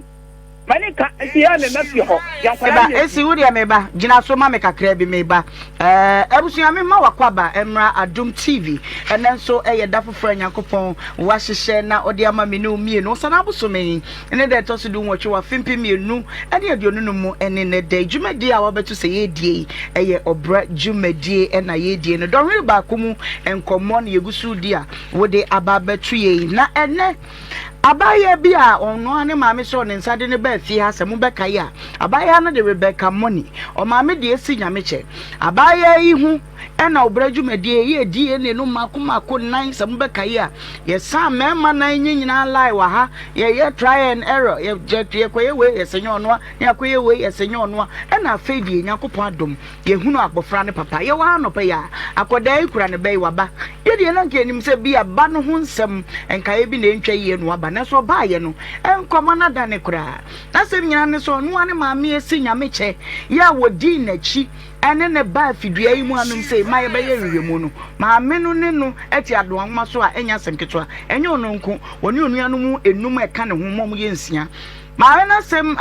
mani ka ya me mafie ho ya kwala esi wo de me ba gina so ma me kakra bi me ba abusua me ma wakwaba emra Adum TV enen so eye da foforo Nyankopon wa hyehye na ode ama me no mie no so na abuso me ene de to so du nwotwe wa fimpi mienu ene aduonu no mu ene ne de dwumadi a wobeto se ye die eye Obra dwumadi ena ye die no don ba komu enkomo na yegusu di a wo de ababetu ye na ene abaya bi a ono ane maame so ne nsade ne ba fie ha se mu beka ya abaya no de Rebecca money o maame de esi nyameche abaya yi hu ena obrajumedie ye die ne no mako nan sam bekaye ye sa mema nan nyina lie wa ha ye try and error ye je koye we ye senyo no ye koye we ye senyo no ena afedie nyakopon adom ye hunu akbofra ne papa ye wa no pa ya akoda ikura ne bei waba ye die na nke nim se bia ba no ho nsem enkaye bi na ntwa ye no aba na so ba ye no enkomo na da ne kura na se nyina ne so no ane maame esi nyame che ya wodi na chi ene ne ba fidua yi mu anum se maye be ye wiemu no maame no ne no eti ado anma so a enya semketo enye ono nko woni onuanu mu enum eka ne ho mom ye nsia maame na sem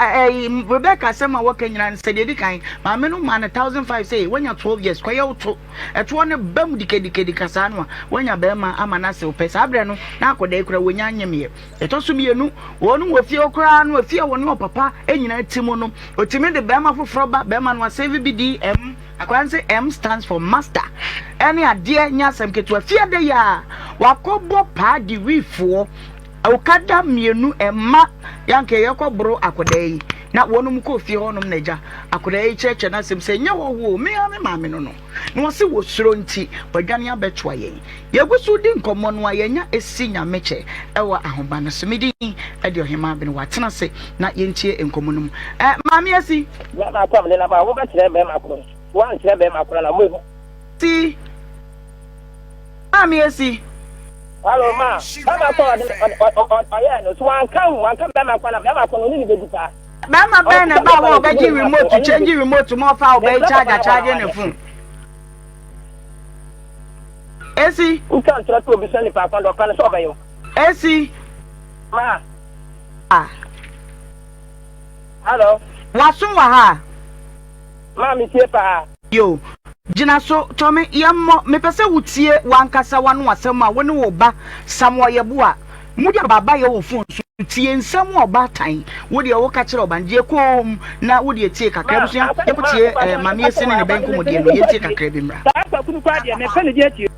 Rebecca sem a woka nyina ne se de kan maame no ma na 1005 say wenya 12 years kwa ye woto eto ne bam dike kasa no wenya be ma ama na se opesa abre no na akoda ikura wonya anyeme eto so mienu wonu wofie okura no wofie wonu papa enyina timo no otimi de be ma foforo ba be ma no save BDM akwanse M stands for master any ade nya sem keto afie de ya wakobo pa di wifo awukada mienu emma yanke yakobro akodai na wonum ko fie honum naja akodai cheche na sem se nya wo me maame no no se wo suro nti badwane abetwa yen yegusu di nkomo no ayenya esi nya meche ewa ahoba no so medi e de ohema be no watena se na yentie enkomo no maame asi na kwa me na ba wo betre be makro wan kire be makro na mo si maame asi hello ma baba ko oya no so wan kan be makro na be makro ni be dupa mama be na ba wo be remote to change remote mo fa wo be charge ne phone esi ukan tra to bi sani pa kwa do kan so be yo esi ma hello wasun wa ha ma mi tie pa yo jina so tome yammo me pese wutie wankasa wanu asem a woni wo ba samwo yebu a mudi baba ye wo phone so tie nsam oba tan wodi e wo ka kire obanje kom na wodi etie kakra busu ya tie mami esi ne benko modi no ye tie kakra bi mra ta kunu kwa de me pele die tie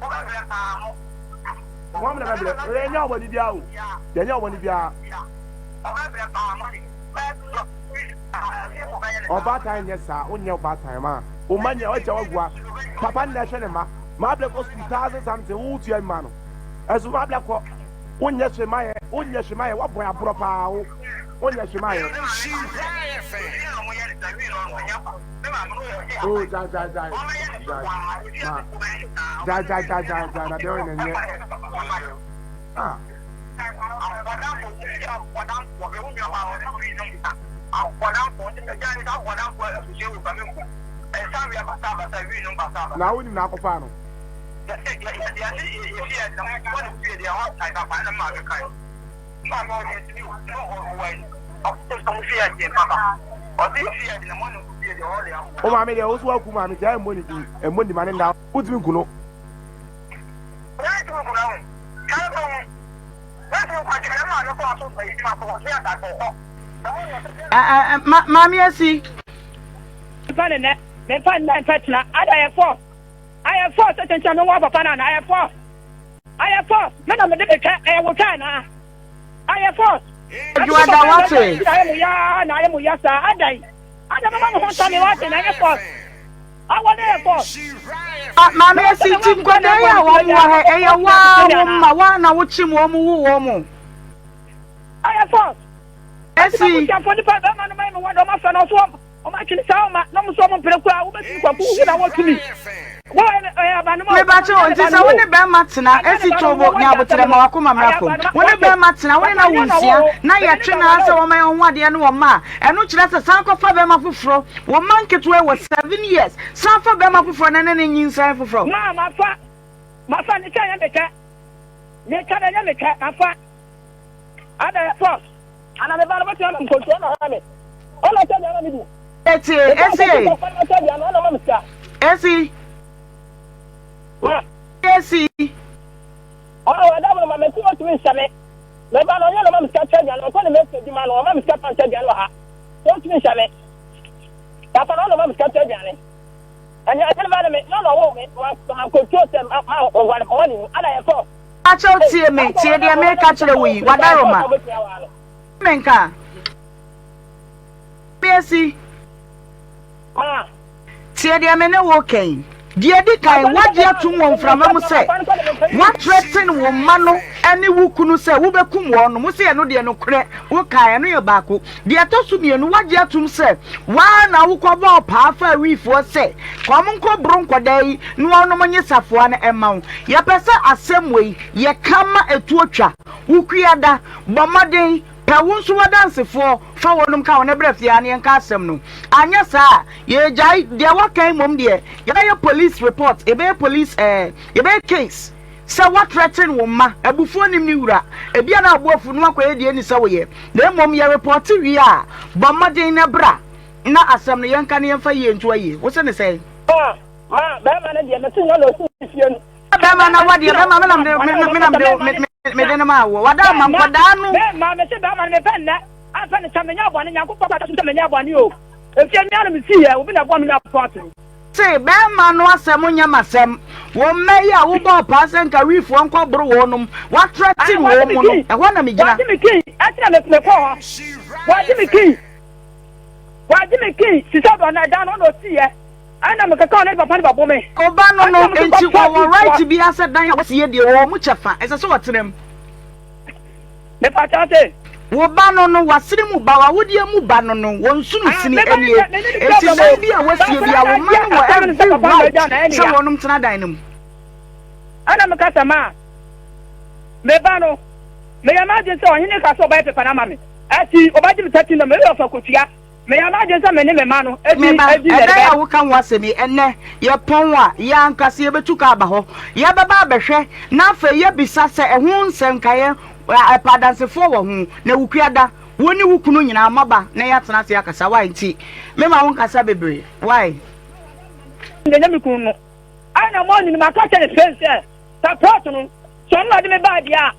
mo amna bele re nya obodi bia o de nya obodi bia oba tan yesa onye oba tan ma o manya o jawa gua papa na hwe ne ma bele ko 2000 something wo tu ma no ezu ma bele ko onye shemaye wa boy abro pa wo onye shemaye oh ja na de onye nye na woni na akofa no o ma me de o so aku ma me ja emoni ma ne nda utimi kuno mami asi fane ne me fan na fatna ada force I have force attention no wa papa na I have force me na me de ka wo ka na I have force you are the water na ya mu ya sa adai ada mama mo honta me water na I have force I want I have force mami asi tim ko de ya wo mu ha e ya wa ma wa na wo chim wo mu wo mu I have force asi ya for the pa na me wa do ma fa na so o ma kini sa o ma no mo so mo pere kwa wo be ti kwa ku na wo tumi me ba che on ti sa woni be matena esi tobo nya botere ma wakoma mrafo woni be matena woni na wunsia na ye twe na asa wo man ho ade no wo ma eno kire se san ko fa be ma foforo wo man keto e wo 7 years san fa be ma foforo na ne nyin san foforo ma fa ni cha ya beka ne cha da ya beka ma fa ada force ana me ba no bote na ko na ha me ona cha da na mi du esi esi oh ada ma me ti o tu nsame me ba no yelo ma mi ska charge na ko ne me se di ma no ma mi ska pan charge no ha o tu nsame ta fa no ma mi ska charge ne anya anya ba me no wo me ma ko to tem ma o wa ni ada ye fo a cho tie me tie de me ka kire wi wadaroma menka esi ma tie de me ne wo ken deɛ di kan wagye atum wɔn mframa mu sɛ watrɛten wɔn mma no ɛne wo kunu sɛ wobɛkum wɔn no mo sɛ ɛno deɛ no korɛ wo kae ɛno yɛ baako deɛ ɛtɔ so mmienu wagye atum sɛ waa na wokɔbɔ ɔpaa fa awiifoɔ sɛ kɔm nkɔ boro nkɔdaa yi na wɔnom nye safoa no ɛma wo yɛpɛ sɛ asɛm wei yɛkama etuo twa wo kuada bɔ mmɔden pɛ wo nso wadansefoɔ fa wɔnom ka wɔn brɛ fia ne yɛnka asɛm no anya saa yɛgyae deɛ wakan mmom deɛ yɛbɛyɛ police report yɛbɛyɛ police yɛbɛyɛ case sɛ watrɛten wo mma abufuo nim ne wura ebia na aboafu no akɔyɛ deɛ ni sɛ woyɛ na mmom yɛ report wie a bɔ mmɔden na bra na asɛm no yɛnka ne yɛmfa yie nto ayie wo sɛ ne sɛ bɛɛma no deɛ mɛte nyɛ na ɔsi fie no bɛɛma na wadeɛ bɛɛma menam awɔ wada ma nkɔdaa no bɛɛma mɛte bɛɛma no mepɛ nnɛ amfa ne sɛ menyɛ abɔne nyankopɔn bɛta so sɛ menyɛ abɔne o ɛfie mmea no mesiyɛ obi na boa me no apɔto se bɛɛma no asɛm nyɛ masɛm wɔn mma yi a wobɔ ɔpaa sɛ nka wiifoɔ nkɔboro wɔn nom watrɛten wɔn mu no ɛhɔ na megyina wagye me kii ɛtena mekɔ hɔ wagye me kii sisɛ bɔ na ɛda no ɔna ɔsiyɛ ana mekeka ɔne papa ne babɔ me ɔba no no enti wɔwɔ right bi asɛ dan a wɔsiyɛ deɛ wɔwɔ mu kyɛ fa ɛsɛ sɛ wɔtenam mepakyɛ se wo ba no no wasiri mu ba wa wodi mu ba no no won sunu sini enie eti na bi a wasie bi a wo ma no wo every right so wonum tena dan no mu ana me kasa ma me ba no me ya ma je se ohine ka so ba pepa na ma me ati obaji me tati na me yo fa kotua me ya ma je se me ne me ma no edi ya wo kan wasemi enne ye pon a ya nkase ye betu ka ba ho ya baba abehwe na afa ye bisa se ehun nsɛnkaye apadansefo wo hu na wukuada woni wukunu nyina maba na ya tena se akasa why nti me ma won kasa bebre why ndenya me kunu ai na mo ni ma ka tele pense support no so no de me ba dia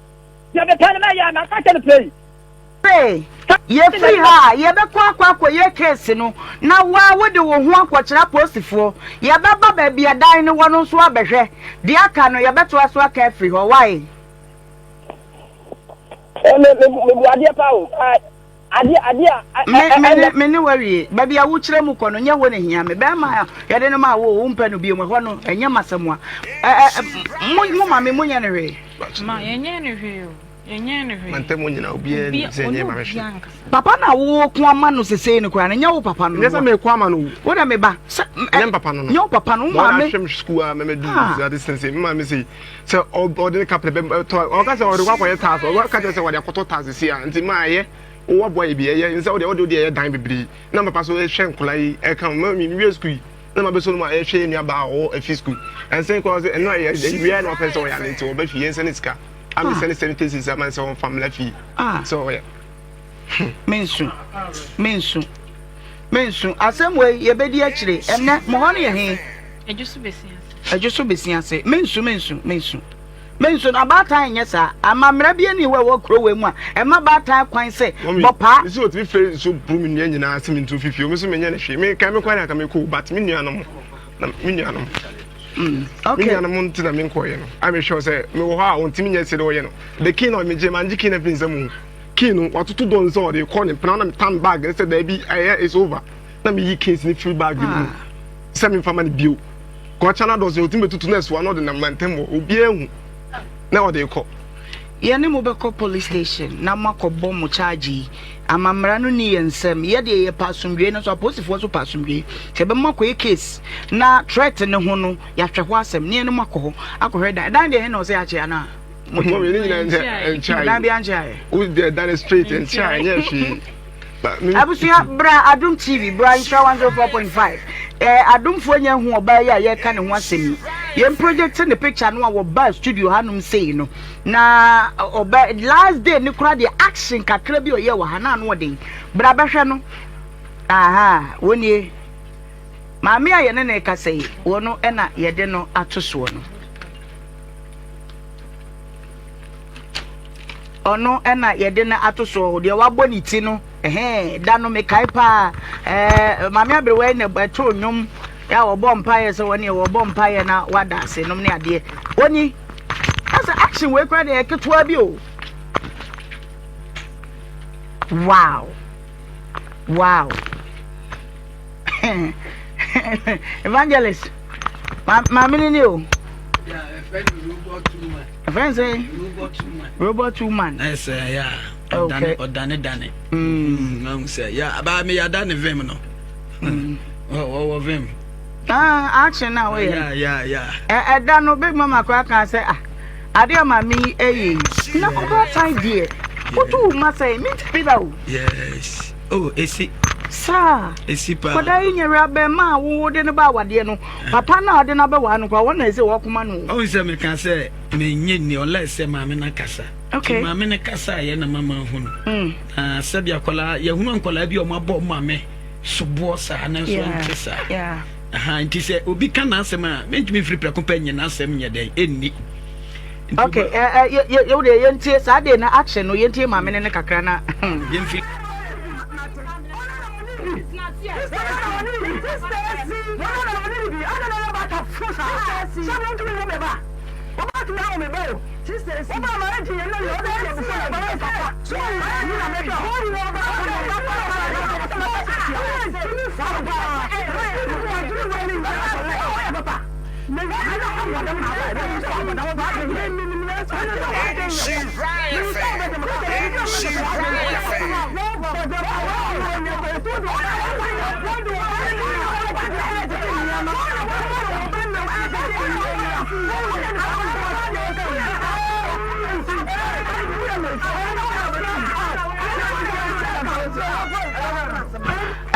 ya be tele me ya na ka tele play hey ye free ha ye be kwa ye case no na wa wode wo ho akɔkyera posifo ye be ba ba bia dan ne wo no so abehwe de aka no ye beto aso aka free ho why me ne worry baby a wo kyerɛ mu kɔ no nya wo ne hia me be ma ya de no ma wo mpa no bi mu hɔ no enya masɛm a mo ma me mo nya ne hwe ma yenye ne hwe o yenye ne hwe mantemo nyina obi e se nye ma hwe papa na wo ko ama no sese ne kwa nya wo papa no nyesa me ko ama no wo na me ba nya papa no nya wo papa no ma me hwem school a me do that distance ma me say se ordinary couple be o ka se o de kwa kwa task o ka se wo de akoto task si a nti ma ye wo boy bi ye nse wo de ye dan bibiri na papa so e hwe nkola yi e kan ma mi wi school na ma be so no ma e hwe nua ba o e fi school and say ko se no ye wi na person wo ya nti wo ba fi ye nse ne sika I'm sending cases I'm saying family fee so yeah mensu asem we ye bedi akire enne mo ho ne ye he ejusu besia se mensu na batan nye sa amamra bi ani we wo kro we mu a e ma batan kwan se bopa isi o ti fe so bumi nua nyina asem ntu fifi o me so menye ne hwe me kan me kwan aka me ko but me nua no okay me na mon tina me nkoye no I'm sure say me wo ha on timi nya se de wo ye no the king of me je man king na pinza mu king no watoto don so de call him plan na tan bag say that be is over na me yi case ni free bag mu say me fama ni bio ko chana do so timi tutu na so no de na mantem obi ehu na o de ko ye ne mo be ko police station na makobɔ mo charge amamra no ni yensem ye de ye pasumdwe no so aposifo so pasumdwe se be makɔ case na threat ne ho no ya hwɛ ho asɛm ne no makɔ akɔhwɛ dan de he no se ache ana mo ni nyina enchai dan bi anchai we dey dan straight enchai yeah she abusia bra adum tv bra insha 104.5 adumfo nya hu oba ya ye ka ne ho asɛm ye project ne picture no wo ba studio hanum sei no na oba last day ni kura de action kakra bi oye wa hana no den bra behwe no aha woni maami aye ne ne ka sei wono na ye de no atoso no ono na ye de na atoso de wa bɔ ni ti no da no me kai pa maami abrewe ne bato nyom ya wo bɔ mpaye se woni wo bɔ mpaye na wada se nom ne ade woni as action we kwa de ketwa bi o wow evangelist Mammy knew. Yeah, a friend robot woman. A friend say robot woman. I say, yeah. Okay. Or done it. I'm say, yeah, about me, I done a vim, no. Oh, vim. Action now, yeah. I don't know, big mama crack and say, I dear mammy, no, what idea. What do you say? Meet people. Yes. Oh, is it? Sir, but I in your rabbi ma wouldn't about what you know. Papa now didn't about one who one is a walkman. Oh, is a can say, me yin or less say, Mamma Cassa. Okay, Mamma Cassa, and a mamma who. Sabia Cola, your woman collabio, my bob mamma, Subosa, and yeah. It is a Ubi can answer, make me free companion, answer me a day, any. Okay, you tears, I didn't action, or you tear my men in a cacana.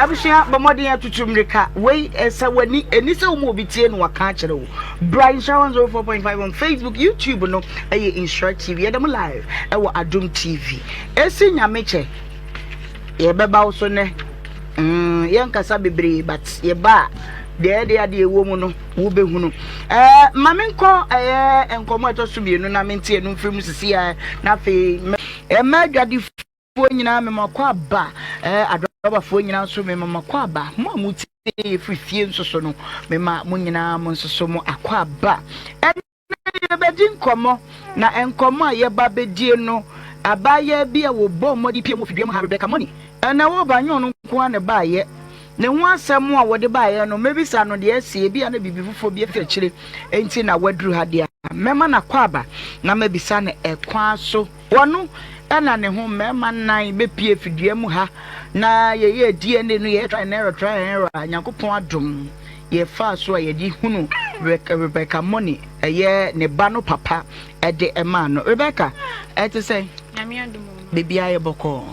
Abusha Bamodi to Tumrika, wait as a when any so movie 10 or catch it. Brian Sharon 04.5 on Facebook, YouTube, no, Nshirafm Obra live, our Adum TV. Esinya meche, ye beba also ne, yankasa bebre, but ye ba, there they are the woman who be who. Maminko, and come to be no namenti and film to see nothing. A mega nyina me makwa ba adoba fo nyina so me makwa ba mo amuti frifie nsoso no me ma mo nyina mo nsoso mo akwa ba e be din komo na enkomo a ye ba bedie no abaye bia wo bo modi pie mo fidwe mo ha Rebecca money na wo ba nyon no ko an ba ye ne ho asem a wo de ba ye no mebisa no de asie bia na bibi fufo bia fi akire enti na wadru ha de mema na kwa ba na mebisa na ekwa so wono ana ne ho mema nan be pie fidua mu ha na ye DNA no ye try error Nyankopon adom ye fa so ye di hunu Rebecca money ye ne ba no papa e de ema no Rebecca e te say nyame adom baby aye boko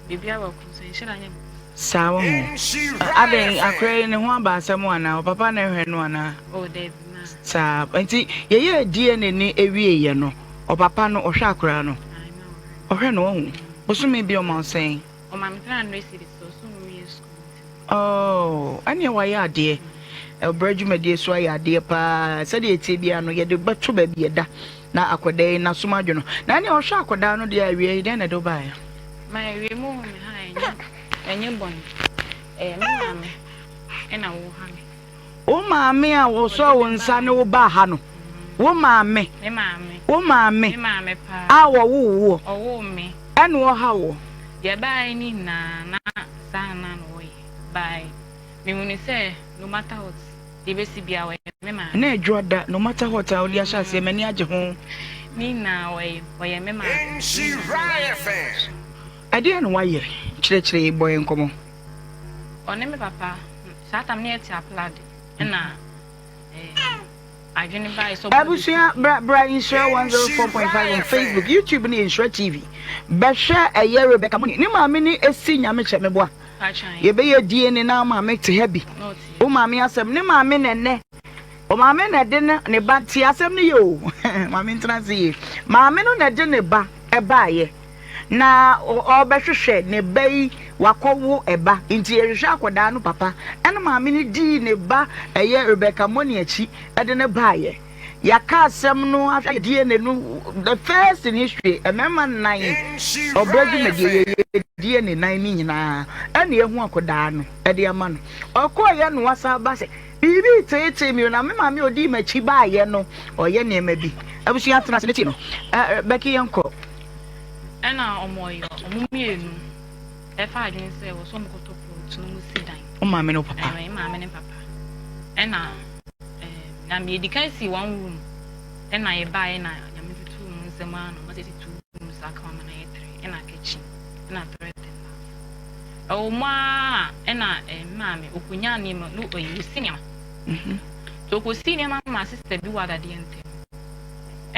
so nshira nyam sawo ade akre ne ho aba asem ana papa na hwe no ana oh Dave na sa enti ye DNA ni ewie ye no o papa no o hwa akra no ohwe no hu osumi bi o ma sen o ma mtra no esi so no mi school oh ani wa ya de e brajumade so ya de pa se de eti bia no ye de beto ba bi da na akoda na suma dwono na ani o hwa akoda no de awie de na do ba ya ma awie mu me ha enye bon me mame ena wo ha me o mame a wo so wo nsa ne wo ba ha no wo mame me mame wo mame me mame pa a wo owo me ene wo ha wo ye bai ni na sana no ye bai me muni say no matter what the besi bia we me mame na edwoda no matter what a oli asha se mani age ho ni na we me mame Nshirafm ade no waye kire boy nkomo one me papa satam ne eti applaud na adwene bai so Abusia Brian Sharon 104.5 on Facebook, YouTube ni Nshirafm Obra eye Rebecca money ni maame ni esi nyame che meboa ye be ye die ni na maame te heavy o maame asem ni maame nene o maame na de ne ba ti asem ni yo maame ntrance ye maame no na de ne ba e ba ye na o be hwehwe ne bai wakowo eba nti ehwehwe akoda no papa ene maame ni di ne ba eye Rebecca money achi ede ne ba ye yaka asem no afya die ne no the first in history emema nine obraju me die ne nine ni nyina ene ehu akoda no ede ama no okoye no wasa ba se bibi tete mi na me maame odi machi ba ye no oye ne ma bi abusu ya tena se no Becky yanko ena omoyo omumienu efa adwin se wo so mkoto pro no musidan o maame no papa maame ne papa ena na me di kan see one room and I buy na nyame two rooms the man no say two rooms aka ma na 3 na kitchen na toilet oh ma na mama okunya ni ma no oyi senior so ko senior ma sister bi wada de ente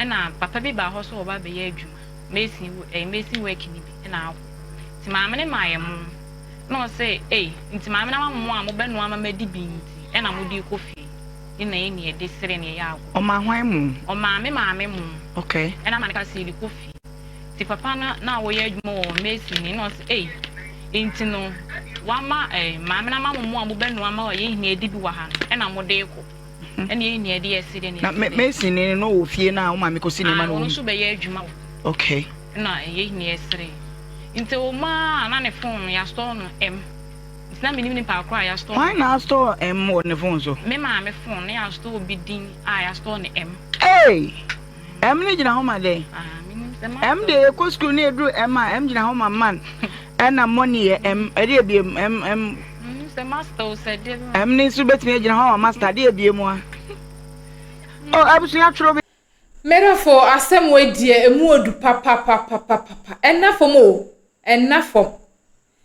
na papa bi ba ho so oba be ya adwuma Messi working bi na ti mama ne mayem no say nti mama na mamu a mo be no ama madi bi nti na mo di kofi ina ye ne de sere ne ya ago o ma hwan mu o mama mu okay na man ka say di kofi ti papa na wo ye adwuma o Messi ni no say nti no wa ma mama na mamu a mo be no ama o ye ne di bi wa ha na mo de ko ene ye ne de sere ne na Messi ni no wo fie na o ma me ko sinema no no so be ye adwuma okay na ye ne sere nti o ma na ne phone ya store no it's not me pa akwa ya store why na store on the phone so me ma me phone ya store bi din ya store ne ni jina ho ma de de ko school ni edu jina ho ma man na money e e bi se master said ni so betimi jina ho ma master de bi mu a abusu ya tro Merafo asem we die emu odu papa enafom o enafom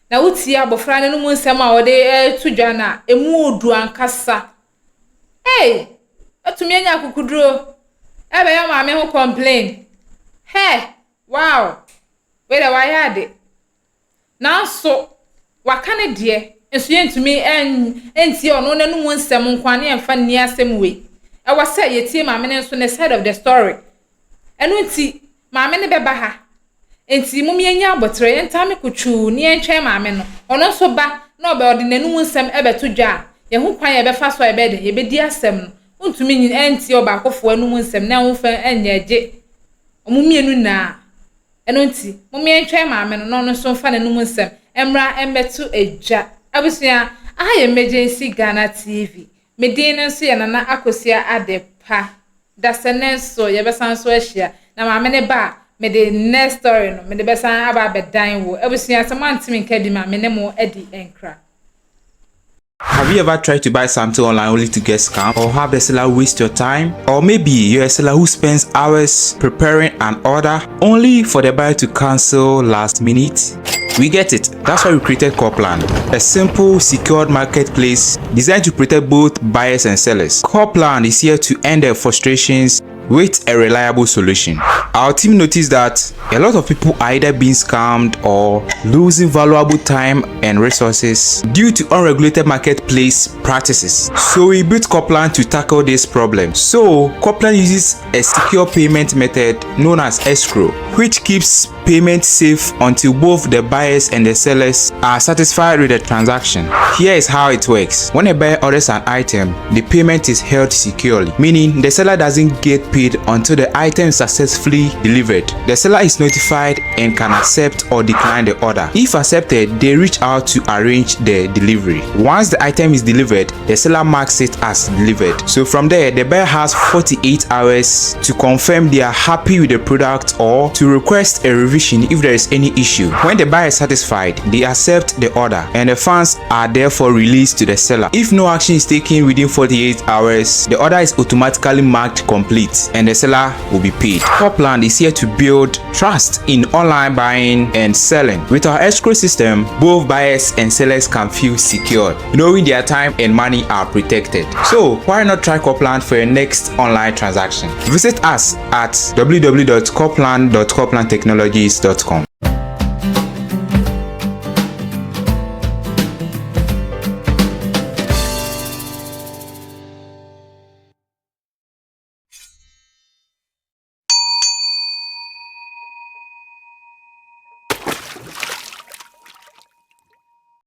na wuti abofra ne no mu nsem a wode tudwa na emu odu ankasa atumi anya akukuduro ebe ya ma me ho complain wow we da wayade na so wakane die enso yentumi enti ono ne no mu nsem nkwane emfa ni asem we I was say ye tie maame ne so ne side of the story. Enu nti maame ne beba ha. Enti mumye nya abotre ye ntame kutwu ne entwe maame no. Ono so ba na obe ode nanu nsem ebeto dwa. Ye hu kwan ye befa so ebede ye bedi asem no. Untumi nyin enti oba akofo anu nsem na hu fa enyeje. Omumienu na. Enu nti mumye entwe maame no no so fa nanu nsem. Emra embeto eja. Abusua aha emergency Ghana TV. Medina so ya nana akosia adepa daseneso ye besan so ahia na maame ne ba me the next story no me the besan aba bedan wo ebusia samantimi nkadi maame ne mo edi enkra. Have you ever tried to buy something online only to get scammed, or have the seller waste your time? Or maybe you're a seller who spends hours preparing an order only for the buyer to cancel last minute? We get it. That's why we created Copland, a simple, secured marketplace designed to protect both buyers and sellers. Copland is here to end their frustrations with a reliable solution. Our team noticed that a lot of people are either being scammed or losing valuable time and resources due to unregulated marketplace practices. So we built Copland to tackle this problem. So Copland uses a secure payment method known as escrow, which keeps payment safe until both the buyers and the sellers are satisfied with the transaction. Here is how it works. When a buyer orders an item, the payment is held securely, meaning the seller doesn't get paid until the item is successfully delivered. The seller is notified and can accept or decline the order. If accepted, they reach out to arrange the delivery. Once the item is delivered, the seller marks it as delivered. So from there, the buyer has 48 hours to confirm they are happy with the product or to request a revision if there is any issue. When the buyer is satisfied, they accept the order and the funds are therefore released to the seller. If no action is taken within 48 hours, the order is automatically marked complete and the seller will be paid. Copland is here to build trust in online buying and selling. With our escrow system, both buyers and sellers can feel secure, knowing their time and money are protected. So why not try Copland for your next online transaction? Visit us at www.copland.coplandtechnologies.com.